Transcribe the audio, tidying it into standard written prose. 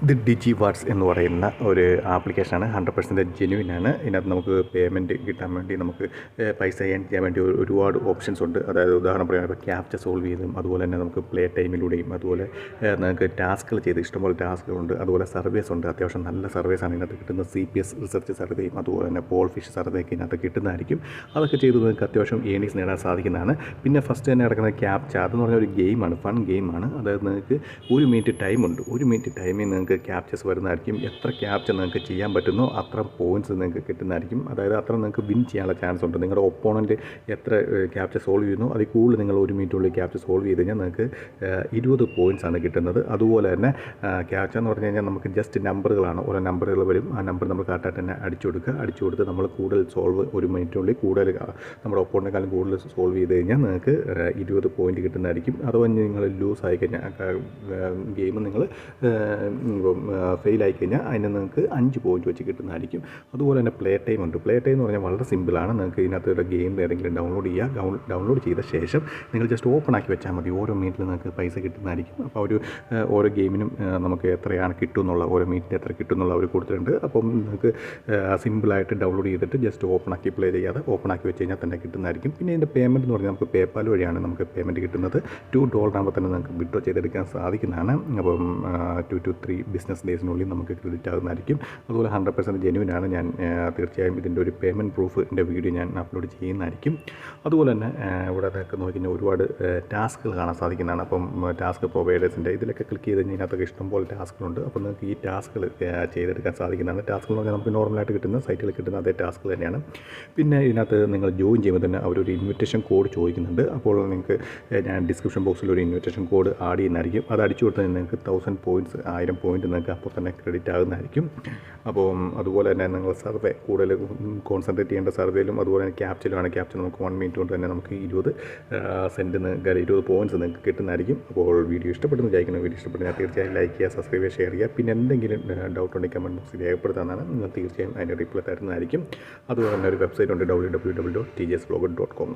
ഇത് ഡിജി വാട്സ് എന്ന് പറയുന്ന ഒരു ആപ്ലിക്കേഷനാണ്. 100% ജെന്യുവിനാണ്. ഇതിനകത്ത് നമുക്ക് പേയ്മെൻറ്റ് കിട്ടാൻ വേണ്ടി നമുക്ക് പൈസ ഏൺ ചെയ്യാൻ വേണ്ടി ഒരുപാട് ഓപ്ഷൻസ് ഉണ്ട്. അതായത് ഉദാഹരണം പറയുകയാണെങ്കിൽ ഇപ്പോൾ ക്യാപ്ച സോൾവ് ചെയ്തും അതുപോലെ തന്നെ നമുക്ക് പ്ലേ ടൈമിലൂടെയും അതുപോലെ നമുക്ക് ടാസ്കുകൾ ചെയ്ത് ഇഷ്ടംപോലെ ടാസ്കുകളുണ്ട്. അതുപോലെ സർവേസ് ഉണ്ട്. അത്യാവശ്യം നല്ല സർവേസാണ് ഇതിനകത്ത് കിട്ടുന്നത്. CPS റിസർച്ച് സർവേയും അതുപോലെ തന്നെ പോൾ ഫിഷ് സർവേയൊക്കെ ഇതിനകത്ത് കിട്ടുന്നതായിരിക്കും. അതൊക്കെ ചെയ്ത് നിങ്ങൾക്ക് അത്യാവശ്യം ഏണിങ്സ് നേടാൻ സാധിക്കുന്നതാണ്. പിന്നെ ഫസ്റ്റ് തന്നെ നടക്കുന്ന ക്യാപ്ച അതെന്ന് പറഞ്ഞ ഒരു ഗെയിമാണ്, ഫൺ ഗെയിമാണ്. അതായത് നിങ്ങൾക്ക് 1 മിനിറ്റ് ടൈമുണ്ട്. 1 മിനിറ്റ് ടൈമിൽ നിങ്ങൾക്ക് ക്യാപ്ചസ് വരുന്നതായിരിക്കും. എത്ര ക്യാപ്ച നിങ്ങൾക്ക് ചെയ്യാൻ പറ്റുന്നോ അത്ര പോയിൻറ്റ്സ് നിങ്ങൾക്ക് കിട്ടുന്നതായിരിക്കും. അതായത് അത്ര നിങ്ങൾക്ക് വിൻ ചെയ്യാനുള്ള ചാൻസ് ഉണ്ട്. നിങ്ങളുടെ ഒപ്പോണൻറ്റ് എത്ര ക്യാപ്ച സോൾവ് ചെയ്യുന്നു അതിൽ കൂടുതൽ നിങ്ങൾ 1 മിനിറ്റുള്ളിൽ ക്യാപ്ച സോൾവ് ചെയ്ത് കഴിഞ്ഞാൽ നിങ്ങൾക്ക് 20 പോയിൻറ്റ്സ് ആണ് കിട്ടുന്നത്. അതുപോലെ തന്നെ ക്യാപ്ച എന്ന് പറഞ്ഞു കഴിഞ്ഞാൽ നമുക്ക് ജസ്റ്റ് നമ്പറുകളാണ്. ഓരോ നമ്പറുകൾ വരും. ആ നമ്പർ നമ്മൾ കറക്റ്റായിട്ട് തന്നെ അടിച്ചു കൊടുത്ത് നമ്മൾ കൂടുതൽ സോൾവ് 1 മിനിറ്റിനുള്ളിൽ കൂടുതൽ നമ്മുടെ ഒപ്പോണേക്കാളും കൂടുതൽ സോൾവ് ചെയ്ത് കഴിഞ്ഞാൽ നിങ്ങൾക്ക് 20 പോയിൻറ്റ് കിട്ടുന്നതായിരിക്കും. അഥവാ നിങ്ങൾ ലൂസ് ആയി കഴിഞ്ഞാൽ ഗെയിം നിങ്ങൾ ഫെയിലായി കഴിഞ്ഞാൽ അതിന് നിങ്ങൾക്ക് 5 പോയിൻറ്റ് വെച്ച് കിട്ടുന്നതായിരിക്കും. അതുപോലെ തന്നെ പ്ലേ ടൈം ഉണ്ട്. പ്ലേ ടൈം എന്ന് പറഞ്ഞാൽ വളരെ സിമ്പിളാണ്. നിങ്ങൾക്ക് ഇതിനകത്ത് ഒരു ഗെയിം ഏതെങ്കിലും ഡൗൺലോഡ് ചെയ്ത ശേഷം നിങ്ങൾ ജസ്റ്റ് ഓപ്പൺ ആക്കി വെച്ചാൽ മതി. ഓരോ മിനിറ്റിൽ നിങ്ങൾക്ക് പൈസ കിട്ടുന്നതായിരിക്കും. അപ്പോൾ ഓരോ ഗെയിമിനും നമുക്ക് എത്രയാണ് കിട്ടുമെന്നുള്ള ഓരോ മിനിറ്റിന് എത്ര കിട്ടുമെന്നുള്ള അവർ കൊടുത്തിട്ടുണ്ട്. അപ്പം നിങ്ങൾക്ക് സിമ്പിളായിട്ട് ഡൗൺലോഡ് ചെയ്തിട്ട് ജസ്റ്റ് ഓപ്പൺ ആക്കി പ്ലേ ചെയ്യാതെ ഓപ്പൺ ആക്കി വെച്ച് കഴിഞ്ഞാൽ തന്നെ കിട്ടുന്നതായിരിക്കും. പിന്നെ ഇതിൻ്റെ പേയ്മെൻറ്റ് എന്ന് പറഞ്ഞാൽ നമുക്ക് പേപ്പാൽ വഴിയാണ് നമുക്ക് പേയ്മെൻറ്റ് കിട്ടുന്നത്. $2 ആകുമ്പോൾ തന്നെ നിങ്ങൾക്ക് വിഡ്രോ ചെയ്തെടുക്കാൻ സാധിക്കുന്നതാണ്. അപ്പം 2 to 3 ബിസിനസ് ഡേയ്സിനുള്ളിൽ നമുക്ക് ക്രെഡിറ്റ് ആകുന്നതായിരിക്കും. അതുപോലെ 100% ജെന്യുവിനാണ്. ഞാൻ തീർച്ചയായും ഇതിൻ്റെ ഒരു പേയ്മെൻറ്റ് പ്രൂഫിൻ്റെ വീഡിയോ ഞാൻ അപ്ലോഡ് ചെയ്യുന്നതായിരിക്കും. അതുപോലെ തന്നെ ഇവിടെ നിങ്ങൾക്ക് നോക്കി കഴിഞ്ഞാൽ ഒരുപാട് ടാസ്കുകൾ കാണാൻ സാധിക്കുന്നതാണ്. അപ്പം ടാസ്ക് പ്രൊവൈഡേഴ്സിൻ്റെ ഇതിലൊക്കെ ക്ലിക്ക് ചെയ്ത് കഴിഞ്ഞാൽ ഇതിനകത്തൊക്കെ ഇഷ്ടംപോലെ ടാസ്കുകളുണ്ട്. അപ്പോൾ നിങ്ങൾക്ക് ഈ ടാസ്കുകൾ ചെയ്തെടുക്കാൻ സാധിക്കുന്നതാണ്. ടാസ്കുകൾ എന്ന് പറഞ്ഞാൽ നമുക്ക് നോർമലായിട്ട് കിട്ടുന്ന സൈറ്റുകളിൽ കിട്ടുന്ന അതേ ടാസ്കുകൾ തന്നെയാണ്. പിന്നെ ഇതിനകത്ത് നിങ്ങൾ ജോയിൻ ചെയ്യുമ്പോൾ തന്നെ അവരൊരു ഇൻവിറ്റേഷൻ കോഡ് ചോദിക്കുന്നുണ്ട്. അപ്പോൾ നിങ്ങൾക്ക് ഞാൻ ഡിസ്ക്രിപ്ഷൻ ബോക്സിൽ ഒരു ഇൻവിറ്റേഷൻ കോഡ് ആഡ് ചെയ്യുന്നതായിരിക്കും. അത് അടിച്ചു കൊടുത്താൽ നിങ്ങൾക്ക് 1000 പോയിൻറ്റ്സ് 1000 പോയിൻറ്റ് നിങ്ങൾക്ക് അപ്പോൾ തന്നെ ക്രെഡിറ്റ് ആകുന്നതായിരിക്കും. അപ്പം അതുപോലെ തന്നെ നിങ്ങൾ സർവേ കൂടുതൽ കോൺസെൻട്രേറ്റ് ചെയ്യേണ്ട സർവേയിലും അതുപോലെ തന്നെ ക്യാപ്ചയിലുമാണ്. ക്യാപ്ച നമുക്ക് 1 മിനിറ്റ് കൊണ്ട് തന്നെ നമുക്ക് 20 സെൻറ്റ് 20 പോയിൻറ്റ്സ് നിങ്ങൾക്ക് കിട്ടുന്നതായിരിക്കും. അപ്പോൾ വീഡിയോ ഇഷ്ടപ്പെടുന്നു വിചാരിക്കുന്നു. വീഡിയോ ഇഷ്ടപ്പെടുന്ന തീർച്ചയായും ലൈക്ക് ചെയ്യുക, സബ്സ്ക്രൈബ് ചെയ്യുക, ഷെയർ ചെയ്യുക. പിന്നെ എന്തെങ്കിലും ഡൗട്ട് ഉണ്ടെങ്കിൽ കമൻറ്റ് ബോക്സിൽ രേഖപ്പെടുത്താനാണ്. നിങ്ങൾ തീർച്ചയായും അതിൻ്റെ റിപ്ലൈ തരുന്നതായിരിക്കും. അതുപോലെ തന്നെ ഒരു വെബ്സൈറ്റ് ഉണ്ട് www.tjsvlogger.com.